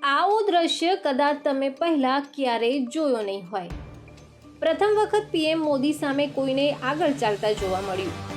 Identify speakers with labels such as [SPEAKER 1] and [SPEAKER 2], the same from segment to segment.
[SPEAKER 1] આવો દ્રશ્ય કદાચ તમે પહેલા ક્યારેય જોયો નહીં હોય. પ્રથમ વખત પીએમ મોદી સામે કોઈને આગળ ચાલતા જોવા મળ્યું.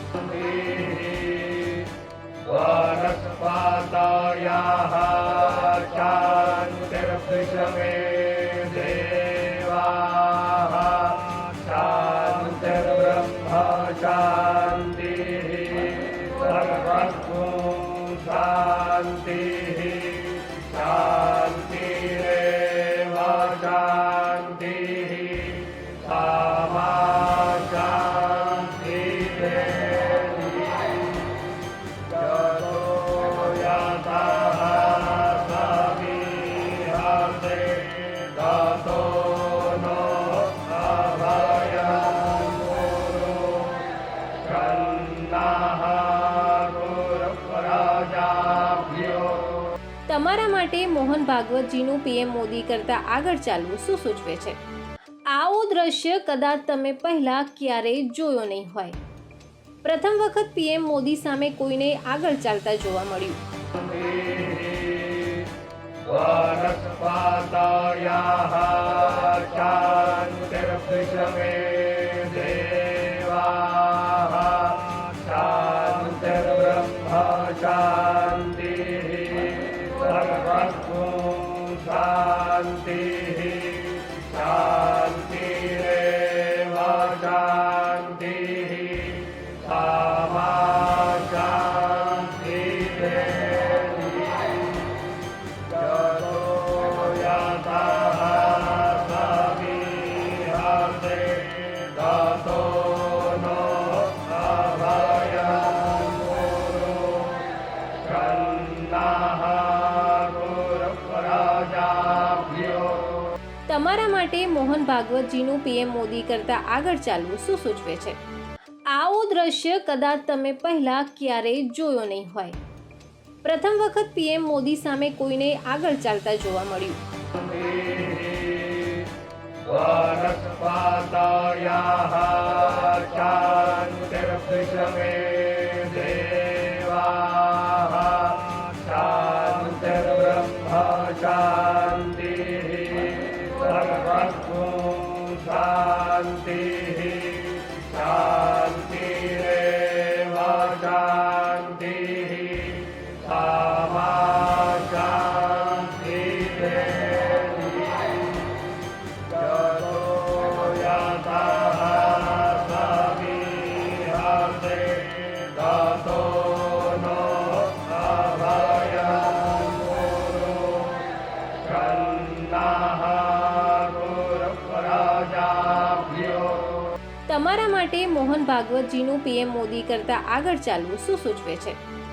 [SPEAKER 1] તમારા માટે મોહન ભાગવતજીનું પીએમ મોદી કરતા આગળ ચાલવું શું સૂચવે છે? આવો દ્રશ્ય કદાચ તમે પહેલા ક્યારેય જોયો નહીં હોય. પ્રથમ વખત પીએમ મોદી સામે કોઈને આગળ ચાલતા જોવા મળ્યું. તમારા માટે મોહન ભાગવતજીનું પીએમ મોદી કરતા આગળ ચાલવું શું સૂચવે છે? આવો દ્રશ્ય કદાચ તમે પહેલા ક્યારેય જોયો નહીં હોય. પ્રથમ વખત પીએમ મોદી સામે કોઈને આગળ ચાલતા જોવા મળ્યું. તમારા માટે મોહન ભાગવતજીનું પીએમ મોદી કરતા આગળ ચાલવું શું સૂચવે છે?